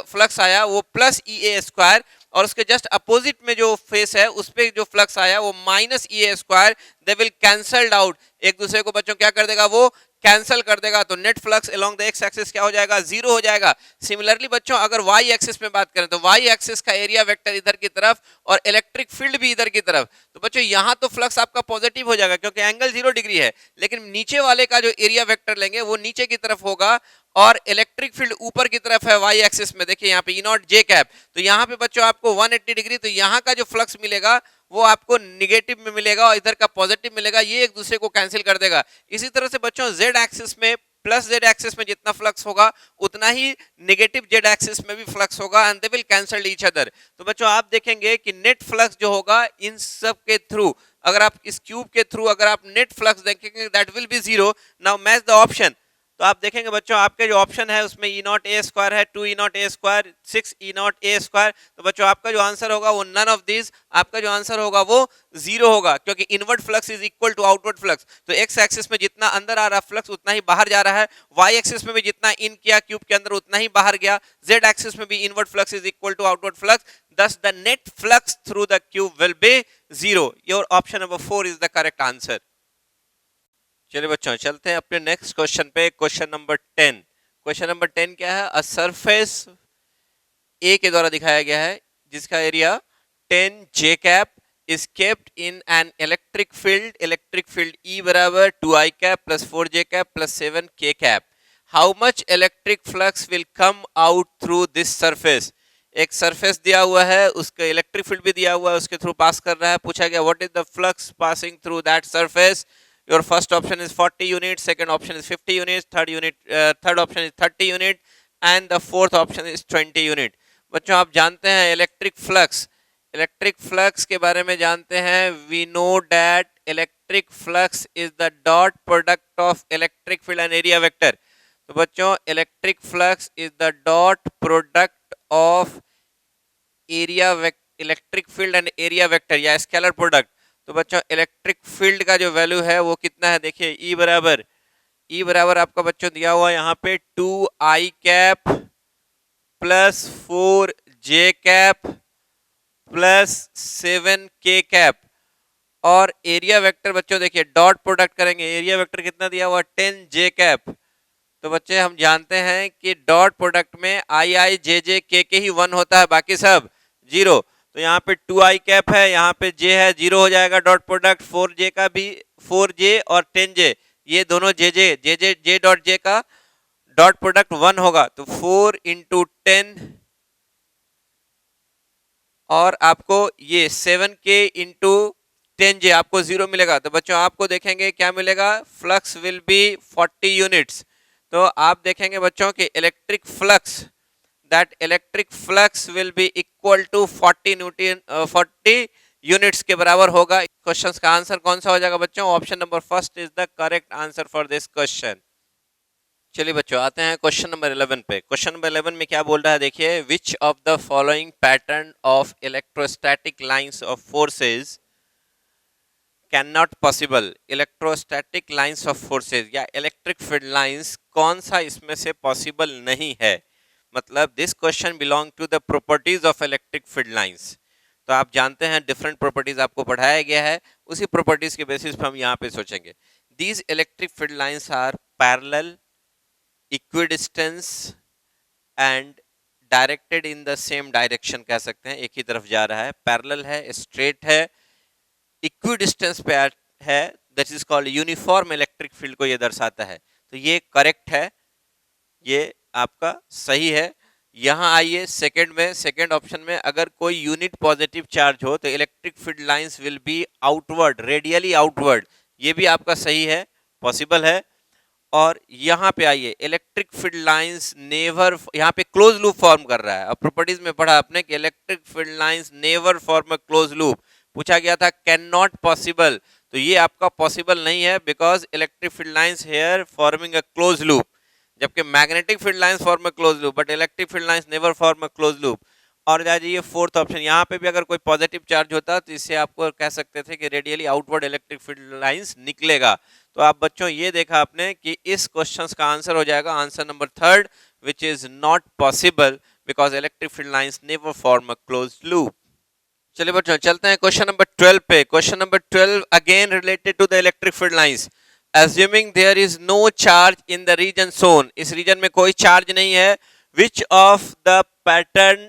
फ्लक्स आया वो प्लस EA स्क्वायर और उसके जस्ट अपोजिट में जो फेस है उस पे जो फ्लक्स आया वो minus EA square, they will cancelled out, एक दूसरे को बच्चों क्या कर देगा वो कैंसिल कर देगा। तो net flux along the x axis क्या हो जाएगा, जीरो हो जाएगा। सिमिलरली बच्चों अगर वाई एक्सिस में बात करें तो वाई एक्सिस का एरिया वेक्टर इधर की तरफ और इलेक्ट्रिक फील्ड भी इधर की तरफ। तो बच्चों यहां तो फ्लक्स आपका पॉजिटिव हो जाएगा क्योंकि एंगल 0 डिग्री है, लेकिन नीचे वाले का जो एरिया वेक्टर लेंगे वो नीचे की तरफ होगा और इलेक्ट्रिक फील्ड ऊपर की तरफ है वाई एक्सिस में। देखिए यहाँ पे ई नॉट जे कैप, तो यहाँ पे बच्चों आपको 180 डिग्री, तो यहाँ का जो फ्लक्स मिलेगा वो आपको निगेटिव में मिलेगा और इधर का पॉजिटिव मिलेगा, ये एक दूसरे को कैंसिल कर देगा। इसी तरह से बच्चों जेड एक्सिस में प्लस जेड एक्सिस में जितना फ्लक्स होगा उतना ही नेगेटिव जेड एक्सिस में भी फ्लक्स होगा and they will cancel each other. तो बच्चों आप देखेंगे कि नेट फ्लक्स जो होगा इन सब के थ्रू, अगर आप इस क्यूब के थ्रू अगर आप नेट फ्लक्स देखेंगे that will B zero. Now match the option. तो आप देखेंगे बच्चों आपके जो ऑप्शन है उसमें ई नॉट ए स्क्वायर है, 2 E naught A square, 6 E naught A square. तो बच्चों आपका जो आंसर होगा वो नन ऑफ दिस, आपका जो आंसर होगा वो जीरो होगा क्योंकि inward flux is equal to outward flux. तो एक्स एक्सिस में जितना अंदर आ रहा फ्लक्स उतना ही बाहर जा रहा है, वाई एक्सिस में भी जितना इन किया क्यूब के अंदर उतना ही बाहर गया, जेड एक्सिस में भी inward flux is equal to outward flux, thus the net flux through the cube will be zero। Your option number 4 is the correct answer। चलिए बच्चों चलते हैं अपने नेक्स्ट क्वेश्चन पे, क्वेश्चन नंबर 10। क्वेश्चन नंबर 10 क्या है, अ सरफेस ए के द्वारा दिखाया गया है जिसका area 10 J cap is kept in an electric field E बराबर 2 आई कैप प्लस 4 जे कैप प्लस 7 के cap. How much electric flux will come out through this surface. एक सरफेस दिया हुआ है, उसका इलेक्ट्रिक फील्ड भी दिया हुआ है, उसके थ्रू पास कर रहा है। पूछा गया what is the flux passing through that surface. Your first option is 40 units, second option is 50 units, third option is 30 unit and the fourth option is 20 unit। बच्चों आप जानते हैं इलेक्ट्रिक फ्लक्स के बारे में जानते हैं। We know that electric flux is the dot product of electric field and area vector। तो बच्चों electric flux is the dot product of electric field and area vector या स्केलर प्रोडक्ट। तो बच्चों इलेक्ट्रिक फील्ड का जो value है वो कितना है, देखिए ई बराबर आपका बच्चों दिया हुआ यहाँ पे 2 आई कैप प्लस 4 जे कैप प्लस 7 के कैप और एरिया वेक्टर बच्चों देखिए डॉट प्रोडक्ट करेंगे, एरिया वेक्टर कितना दिया हुआ 10 जे कैप। तो बच्चे हम जानते हैं कि डॉट प्रोडक्ट में आई जे के ही 1 होता है, बाकी सब जीरो। तो यहाँ पे 2 आई कैप है, यहाँ पे जे है, जीरो हो जाएगा डॉट प्रोडक्ट। 4 जे का भी 4 जे और 10 जे, ये दोनों जे डॉट जे का डॉट प्रोडक्ट 1 होगा। तो 4 इंटू 10 और आपको ये 7 के इंटू 10 जे आपको जीरो मिलेगा। तो बच्चों आपको देखेंगे क्या मिलेगा, फ्लक्स विल बी 40 यूनिट्स। तो आप देखेंगे बच्चों कि electric flux will be equal to 40 units के बराबर होगा। क्वेश्चन का आंसर कौन सा हो जाएगा बच्चों, option number first is the correct answer for this question. चलिए बच्चों आते हैं क्वेश्चन नंबर 11 पे। क्वेश्चन नंबर 11 में क्या बोल रहा है, देखिए which of the following pattern of electrostatic lines of forces can not possible. Electrostatic lines of forces या इलेक्ट्रिक फील्ड लाइंस कौन सा इसमें से पॉसिबल नहीं है। मतलब this question belong to the properties of electric field lines. तो आप जानते हैं डिफरेंट प्रॉपर्टीज आपको पढ़ाया गया है, उसी प्रॉपर्टीज के बेसिस पर हम यहाँ पे सोचेंगे। These electric field lines are parallel, equidistance and directed in the same direction कह सकते हैं, एक ही तरफ जा रहा है, पैरेलल है, स्ट्रेट है, इक्विडिस्टेंस पे है, that is called uniform electric field को ये दर्शाता है। तो ये करेक्ट है, ये आपका सही है। यहां आइए सेकंड में, सेकंड ऑप्शन में अगर कोई यूनिट पॉजिटिव चार्ज हो तो electric field lines will be outward, radially outward, ये भी आपका सही है, पॉसिबल है। और यहां पे आइए, इलेक्ट्रिक फील्ड लाइंस नेवर, यहां पे क्लोज लूप फॉर्म कर रहा है। अब प्रॉपर्टीज में पढ़ा आपने कि electric field lines never form a close loop, पूछा गया था कैन नॉट पॉसिबल, तो ये आपका पॉसिबल नहीं है, because electric field lines here forming a close loop, जबकि magnetic field lines form a close loop, but electric field lines never form a close loop. और जाइए फोर्थ ऑप्शन, यहाँ पे भी अगर कोई पॉजिटिव चार्ज होता तो इससे आपको कह सकते थे कि radially outward electric field lines निकलेगा। तो आप बच्चों ये देखा आपने कि इस क्वेश्चन का आंसर हो जाएगा answer number third, which is not possible because electric field lines never form a close loop. चलिए बच्चों चलते हैं क्वेश्चन नंबर 12 पे। Question number 12 again related to the electric field lines. Assuming there is no charge in the region shown, इस reason में कोई charge नहीं है, which of the pattern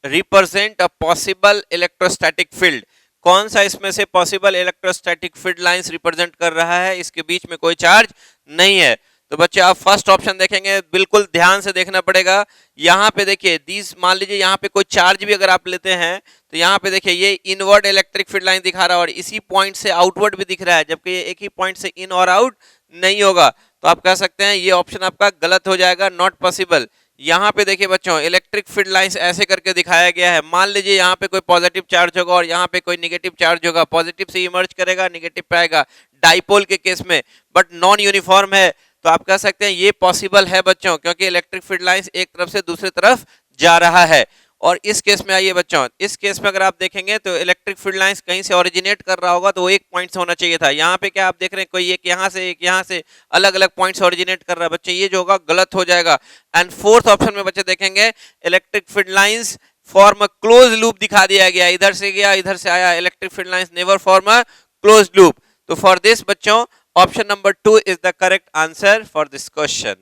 represent a possible electrostatic field, कौन सा इसमें से possible electrostatic field lines represent कर रहा है, इसके बीच में कोई चार्ज नहीं है। तो बच्चे आप फर्स्ट ऑप्शन देखेंगे, बिल्कुल ध्यान से देखना पड़ेगा। यहाँ पे देखिए दिस, मान लीजिए यहाँ पे कोई चार्ज भी अगर आप लेते हैं तो यहाँ पे देखिए ये इनवर्ड इलेक्ट्रिक फील्ड लाइन दिखा रहा है और इसी पॉइंट से आउटवर्ड भी दिख रहा है, जबकि ये एक ही पॉइंट से इन और आउट नहीं होगा। तो आप कह सकते हैं ये ऑप्शन आपका गलत हो जाएगा, नॉट पॉसिबल। यहाँ पे देखिए बच्चों इलेक्ट्रिक फील्ड लाइंस ऐसे करके दिखाया गया है, मान लीजिए यहाँ पे कोई पॉजिटिव चार्ज होगा और यहाँ पे कोई निगेटिव चार्ज होगा, पॉजिटिव से इमर्ज करेगा, निगेटिव पे आएगा, डाइपोल के केस में, बट नॉन यूनिफॉर्म है। तो आप कह सकते हैं ये पॉसिबल है बच्चों, क्योंकि इलेक्ट्रिक फील्ड लाइंस एक तरफ से दूसरी तरफ जा रहा है। और इस केस में आइए बच्चों, इस केस में अगर आप देखेंगे तो इलेक्ट्रिक फील्ड लाइंस कहीं से ओरिजिनेट कर रहा होगा तो वो एक पॉइंट से होना चाहिए था। यहाँ पे क्या आप देख रहे हैं, कोई एक यहाँ से अलग अलग पॉइंट से ओरिजिनेट कर रहा है, बच्चे ये जो होगा गलत हो जाएगा। एंड फोर्थ ऑप्शन में बच्चे देखेंगे electric field lines form a close loop दिखा दिया गया, इधर से गया इधर से आया, electric field lines never form a close loop. तो फॉर दिस बच्चों option number 2 is the correct answer for this question.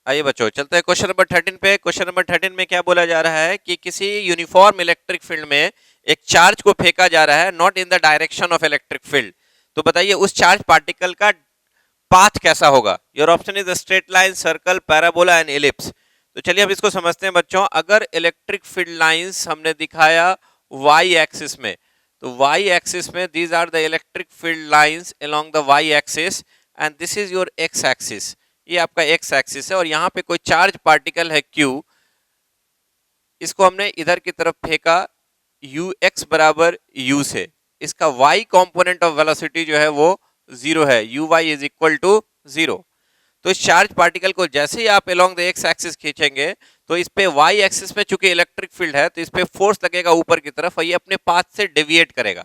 आइए बच्चों चलते हैं क्वेश्चन नंबर 13 पे। क्वेश्चन नंबर 13 में क्या बोला जा रहा है कि किसी यूनिफॉर्म इलेक्ट्रिक फील्ड में एक चार्ज को फेंका जा रहा है, not in the direction of electric field. तो बताइए उस चार्ज पार्टिकल का पाथ कैसा होगा। Your option is straight line, circle, parabola and ellipse. तो चलिए अब इसको समझते हैं बच्चों। अगर इलेक्ट्रिक फील्ड लाइंस हमने दिखाया वाई एक्सिस में, तो वाई एक्सिस में these are the electric field lines along the y axis and this is your x axis, ये आपका एक्स एक्सिस है। और यहाँ पे कोई चार्ज पार्टिकल है Q, इसको हमने इधर की तरफ फेंका ux बराबर u से, इसका y कंपोनेंट ऑफ वेलोसिटी जो है वो 0 है, uy इज इक्वल टू 0। तो इस चार्ज पार्टिकल को जैसे ही आप अलोंग द एक्स एक्सिस खींचेंगे तो इस पे y एक्सिस में चूंकि इलेक्ट्रिक फील्ड है तो इस पे फोर्स लगेगा ऊपर की तरफ और ये अपने पाथ से डेविएट करेगा,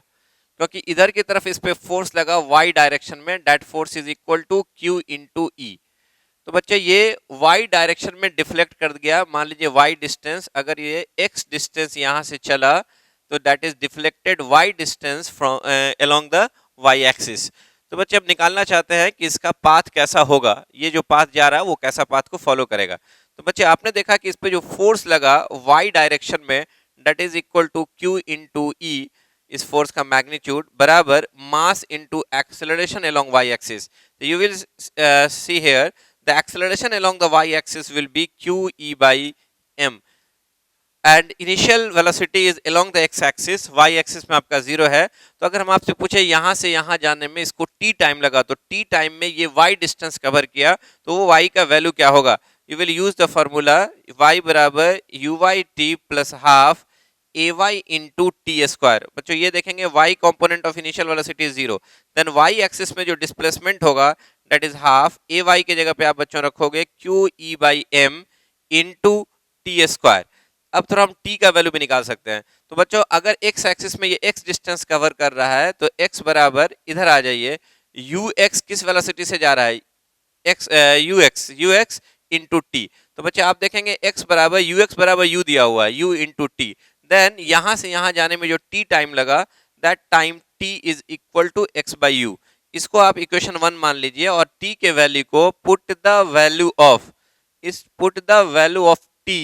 क्योंकि इधर की तरफ इस पे फोर्स लगा y डायरेक्शन में, that force is equal to q into E. तो बच्चे ये y डायरेक्शन में डिफ्लेक्ट कर गया। मान लीजिए y डिस्टेंस, अगर ये x डिस्टेंस यहां से चला तो that is deflected y distance from along the y axis. तो बच्चे अब निकालना चाहते हैं कि इसका पाथ कैसा होगा, ये जो पाथ जा रहा है वो कैसा पाथ को फॉलो करेगा। तो बच्चे आपने देखा कि इस पे जो फोर्स लगा y डायरेक्शन में, that is equal to q into E, इस फोर्स का मैग्नीट्यूड बराबर mass into acceleration along y axis. तो you will see here the acceleration along the y-axis will be qe by m and initial velocity is along the x-axis, y-axis में आपका 0 है। तो अगर हम आपसे पूछे यहाँ से यहाँ जाने में इसको t टाइम लगा तो t टाइम में ये y डिस्टेंस कवर किया तो वो y का वैल्यू क्या होगा। You will use the formula y बराबर uy plus half ay into t square. बच्चों ये देखेंगे y component of initial velocity 0, then y axis में जो डिस्प्लेसमेंट होगा दैट इज हाफ ay की जगह पे आप बच्चों रखोगे q e by m into t square. अब थोड़ा हम t का वैल्यू भी निकाल सकते हैं। तो बच्चों अगर x एक्सिस में ये x डिस्टेंस कवर कर रहा है तो x बराबर, इधर आ जाइए, ux किस वेलोसिटी से जा रहा है, ux इंटू टी। तो बच्चे आप देखेंगे x बराबर ux बराबर u दिया हुआ है, u इंटू टी, देन यहां से यहां जाने में जो t टाइम लगा that time t is equal to x by u. इसको आप इक्वेशन 1 मान लीजिए और t के वैल्यू को put the value of is put the value of t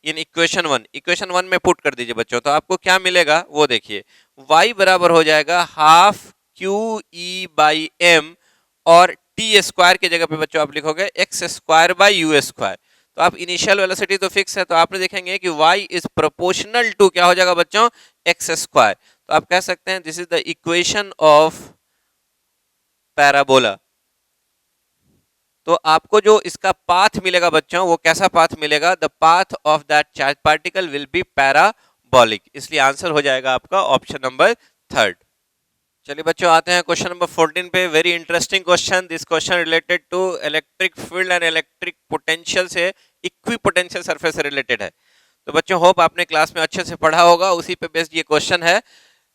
in equation 1, equation 1 में पुट कर दीजिए बच्चों, तो आपको क्या मिलेगा वो देखिए, y बराबर हो जाएगा half q e by m, और टी स्क्वायर की जगह पे बच्चों आप लिखोगे x square by u square. तो आप इनिशियल वेलोसिटी तो फिक्स है, तो आपने देखेंगे कि y इज प्रोपोर्शनल टू क्या हो जाएगा बच्चों, एक्स स्क्वायर। तो आप कह सकते हैं this is the equation of parabola. तो आपको जो इसका पाथ मिलेगा बच्चों, वो कैसा पाथ मिलेगा, the path of that charge particle will be parabolic, इसलिए आंसर हो जाएगा आपका ऑप्शन नंबर 3। चलिए बच्चों आते हैं क्वेश्चन नंबर 14 पे। Very interesting question, this question related to electric field and electric potential से इक्विपोटेंशियल सरफेस से रिलेटेड है। तो बच्चों होप आपने क्लास में अच्छे से पढ़ा होगा, उसी पे बेस्ड ये क्वेश्चन है।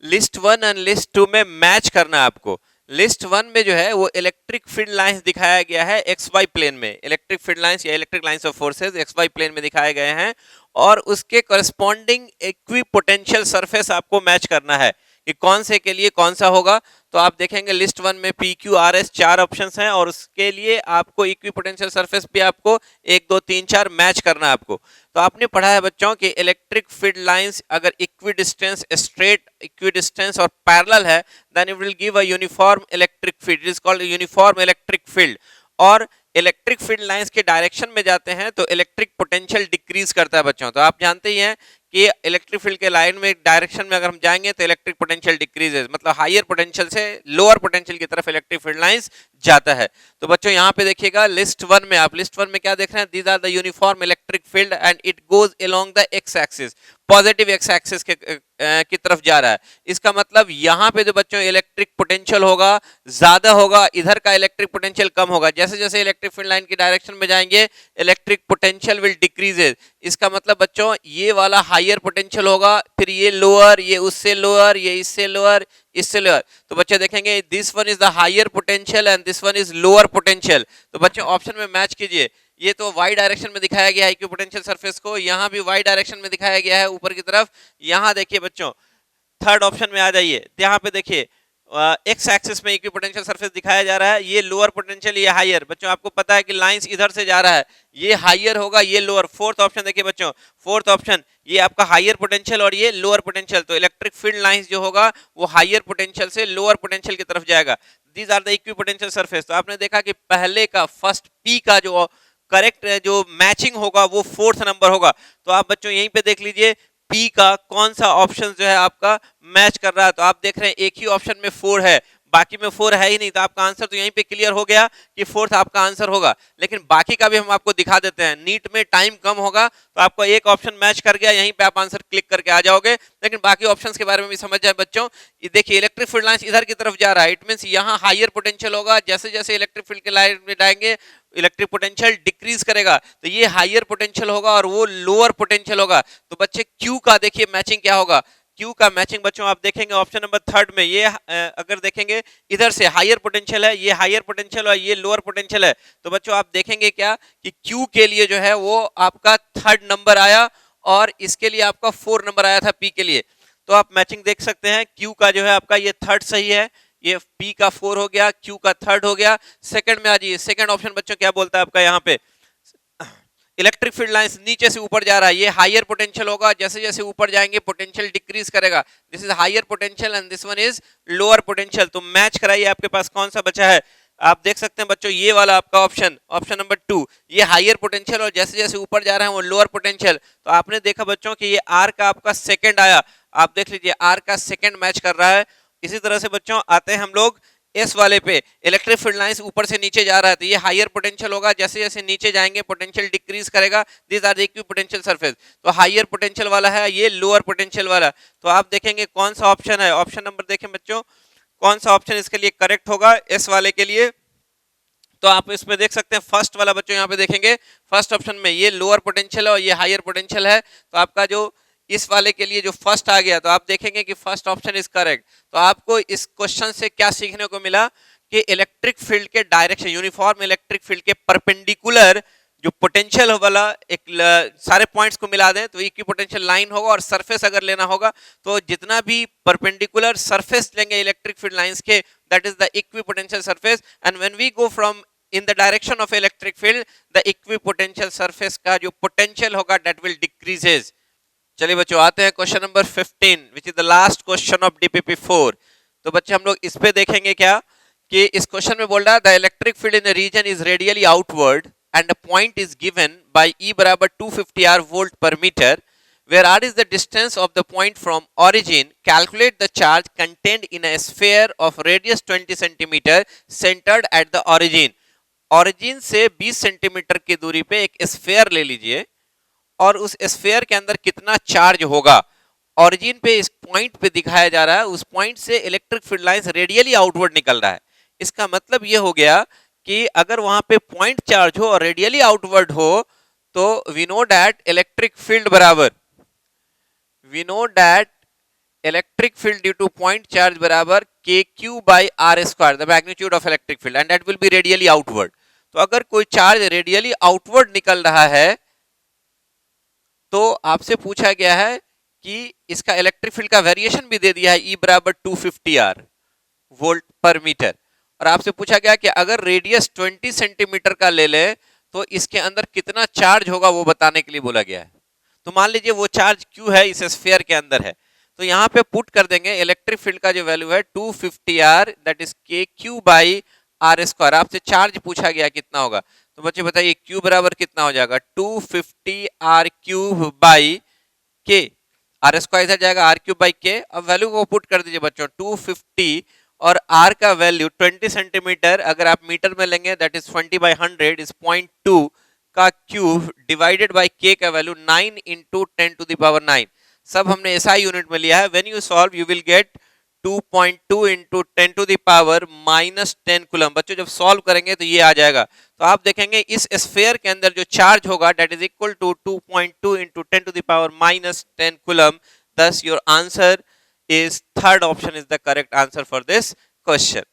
लिस्ट 1 एंड लिस्ट 2 में मैच करना है आपको। लिस्ट 1 में जो है वो इलेक्ट्रिक फील्ड लाइंस दिखाया गया है एक्स वाई प्लेन में, इलेक्ट्रिक फील्ड लाइंस या electric lines of forces x y plane में दिखाए गए हैं, और उसके करस्पॉन्डिंग इक्विपोटेंशियल सरफेस आपको मैच करना है कि कौन से के लिए कौन सा होगा। तो आप देखेंगे लिस्ट 1 में P Q R S 4 options हैं, और उसके लिए आपको इक्विपोटेंशियल सरफेस भी आपको 1 2 3 4 मैच करना है आपको। तो आपने पढ़ा है बच्चों कि इलेक्ट्रिक फील्ड लाइंस अगर इक्विडिस्टेंस, स्ट्रेट इक्विडिस्टेंस और पैरेलल है, then it will give a uniform electric field, it is called uniform electric field. और इलेक्ट्रिक फील्ड लाइंस के डायरेक्शन में जाते हैं तो इलेक्ट्रिक पोटेंशियल डिक्रीज करता है बच्चों। तो आप जानते ही हैं कि इलेक्ट्रिक फील्ड के लाइन में डायरेक्शन में अगर हम जाएंगे तो इलेक्ट्रिक पोटेंशियल डिक्रीजेस, मतलब हायर पोटेंशियल से लोअर पोटेंशियल की तरफ इलेक्ट्रिक फील्ड लाइंस जाता है। तो बच्चों यहाँ पे देखिएगा लिस्ट 1 में, आप लिस्ट 1 में क्या देख रहे हैं, these are the uniform electric field and it goes along the x axis, positive x axis की तरफ जा रहा है। इसका मतलब यहाँ पे जो बच्चों इलेक्ट्रिक पोटेंशियल होगा ज्यादा होगा, इधर का इलेक्ट्रिक पोटेंशियल कम होगा। जैसे जैसे इलेक्ट्रिक फील्ड लाइन की डायरेक्शन में जाएंगे इलेक्ट्रिक पोटेंशियल विल डिक्रीजेस। इसका मतलब बच्चों ये वाला हायर पोटेंशियल होगा, फिर ये लोअर, ये उससे लोअर, ये इससे लोअर, इससे लोअर। तो बच्चे देखेंगे this one is the higher potential and this one is lower potential. तो बच्चों ऑप्शन में मैच कीजिए, ये तो वाई डायरेक्शन में दिखाया गया है इक्विपोटेंशियल सरफेस को, यहाँ भी वाई डायरेक्शन में दिखाया गया है ऊपर की तरफ। यहाँ देखिए बच्चों थर्ड ऑप्शन में आ जाइए, यहाँ पे देखिए एक्स एक्सिस में इक्विपोटेंशियल सरफेस दिखाया जा रहा है, ये लोअर पोटेंशियल, ये हायर। बच्चों आपको पता है कि लाइंस इधर से जा रहा है, ये हायर होगा, ये लोअर। फोर्थ ऑप्शन देखिए बच्चों, फोर्थ ऑप्शन ये आपका हायर पोटेंशियल और ये लोअर पोटेंशियल। तो इलेक्ट्रिक फील्ड लाइंस जो होगा वो हायर पोटेंशियल से लोअर पोटेंशियल की तरफ जाएगा। These are the equipotential surface. तो आपने देखा कि पहले का फर्स्ट पी का जो करेक्ट जो मैचिंग होगा वो फोर्थ नंबर होगा। तो आप बच्चों यहीं पे देख लीजिए पी का कौन सा ऑप्शन जो है आपका मैच कर रहा है। तो आप देख रहे हैं एक ही ऑप्शन में 4 है, बाकी में 4 है ही नहीं, तो आपका आंसर तो यहीं पे क्लियर हो गया कि फोर्थ आपका आंसर होगा। लेकिन बाकी का भी हम आपको दिखा देते हैं, नीट में टाइम कम होगा तो आपको एक ऑप्शन मैच कर गया, यहीं पे आप आंसर क्लिक करके आ जाओगे। लेकिन बाकी ऑप्शंस के बारे में भी समझ जाए बच्चों। देखिए इलेक्ट्रिक फील्ड लाइंस इधर की तरफ जा रहा है, इट मींस यहाँ हायर पोटेंशियल होगा, जैसे जैसे इलेक्ट्रिक फील्ड के लाइन में जाएंगे इलेक्ट्रिक पोटेंशियल डिक्रीज करेगा, तो ये हायर पोटेंशियल होगा और वो लोअर पोटेंशियल होगा। तो बच्चे क्यू का देखिए मैचिंग क्या होगा, क्यू का मैचिंग बच्चों आप देखेंगे ऑप्शन नंबर 3 में, ये अगर देखेंगे इधर से हायर पोटेंशियल है, ये हायर पोटेंशियल और ये लोअर पोटेंशियल है। तो बच्चों आप देखेंगे क्या कि क्यू के लिए जो है वो आपका 3rd नंबर आया और इसके लिए आपका 4 नंबर आया था पी के लिए। तो आप मैचिंग देख सकते हैं, क्यू का जो है आपका ये 3rd सही है, ये पी का 4 हो गया, क्यू का 3rd हो गया। सेकंड में आ जाइए, सेकंड ऑप्शन बच्चों क्या बोलता है आपका यहाँ पे, इलेक्ट्रिक फील्ड लाइंस नीचे से ऊपर जा रहा है, ये हायर पोटेंशियल होगा, जैसे जैसे ऊपर जाएंगे पोटेंशियल डिक्रीज करेगा। This is higher potential and this one is lower potential. तो मैच कराइए आपके पास कौन सा बचा है। आप देख सकते हैं बच्चों ये वाला आपका ऑप्शन, ऑप्शन नंबर 2, ये हायर पोटेंशियल और जैसे जैसे ऊपर जा रहे हैं वो लोअर पोटेंशियल। तो आपने देखा बच्चों कि ये आर का आपका सेकंड आया, आप देख लीजिए आर का सेकंड मैच कर रहा है। इसी तरह से बच्चों आते हैं हम लोग एस वाले पे, इलेक्ट्रिक फील्ड लाइंस ऊपर से नीचे जा रहा है, तो ये हायर पोटेंशियल होगा, जैसे जैसे नीचे जाएंगे पोटेंशियल डिक्रीज करेगा। This are the equipotential surface. तो हायर पोटेंशियल वाला है, ये लोअर पोटेंशियल वाला। तो आप देखेंगे कौन सा ऑप्शन है, ऑप्शन नंबर देखें बच्चों कौन सा ऑप्शन इसके लिए करेक्ट होगा एस वाले के लिए। तो आप इसमें देख सकते हैं फर्स्ट वाला बच्चों यहाँ पे देखेंगे फर्स्ट ऑप्शन में ये लोअर पोटेंशियल है और ये हायर पोटेंशियल है। तो आपका जो इस वाले के लिए जो फर्स्ट आ गया, तो आप देखेंगे कि फर्स्ट ऑप्शन इज करेक्ट। तो आपको इस क्वेश्चन से क्या सीखने को मिला कि इलेक्ट्रिक फील्ड के डायरेक्शन, यूनिफॉर्म इलेक्ट्रिक फील्ड के परपेंडिकुलर जो पोटेंशियल वाला एक सारे पॉइंट्स को मिला दें तो इक्विपोटेंशियल लाइन होगा, और सरफेस अगर लेना होगा तो जितना भी परपेंडिकुलर सरफेस लेंगे इलेक्ट्रिक फील्ड लाइंस के, that is the equipotential surface. And when we go from in the direction of electric field the equipotential surface का जो पोटेंशियल होगा दैट विल डिक्रीजेस। चलिए बच्चों आते हैं question number 15 which is the last question of DPP 4। तो बच्चे हम लोग इस पे देखेंगे क्या कि इस क्वेश्चन में बोल रहा है the electric field in the region is radially outward and a point is given by E बराबर 250 R volt per metre where R is the distance of the point from origin. Calculate the charge contained in a sphere of radius 20 cm centered at the origin. origin से 20 centimetre की दूरी पे एक sphere ले लीजिए और उस sphere के अंदर कितना चार्ज होगा। ऑरिजिन पे इस पॉइंट पे दिखाया जा रहा है, उस पॉइंट से electric field lines radially outward निकल रहा है। इसका मतलब ये हो गया कि अगर वहां पे पॉइंट चार्ज हो और रेडियली आउटवर्ड हो तो we know that electric field बराबर we know that electric field due to point charge बराबर kq by r square the magnitude of electric field and that will be radially outward। तो अगर कोई charge radially outward निकल रहा है तो आपसे पूछा गया है कि इसका इलेक्ट्रिक फील्ड का वेरिएशन भी दे दिया है E बराबर 250 R वोल्ट पर मीटर और आपसे पूछा गया कि अगर रेडियस 20 सेंटीमीटर का ले ले तो इसके अंदर कितना चार्ज होगा वो बताने के लिए बोला गया है। तो मान लीजिए वो चार्ज Q है इस स्फीयर के अंदर है तो यहाँ पे पुट कर देंगे इलेक्ट्रिक फील्ड का जो वैल्यू है 250 R that is KQ by R square. आपसे चार्ज पूछा गया कितना होगा तो बच्चे बताइए Q बराबर कितना हो जाएगा 250 R cube by K। R square इधर जाएगा R क्यूब बाई K। अब वैल्यू को पुट कर दीजिए बच्चों 250 और R का वैल्यू 20 सेंटीमीटर अगर आप मीटर में लेंगे दैट इज 20 बाई 100 इज 0.2 का क्यूब डिवाइडेड बाय k का value 9 into 10 to the power 9। सब हमने एसआई यूनिट में लिया है। When you solve you will get 2.2 into 10 to the power -10 coulomb. बच्चों जब सॉल्व करेंगे तो ये आ जाएगा। तो आप देखेंगे इस स्फीयर के अंदर जो चार्ज होगा that is equal to 2.2 into 10 to the power -10 coulomb. thus your answer is third option is the correct answer for this question।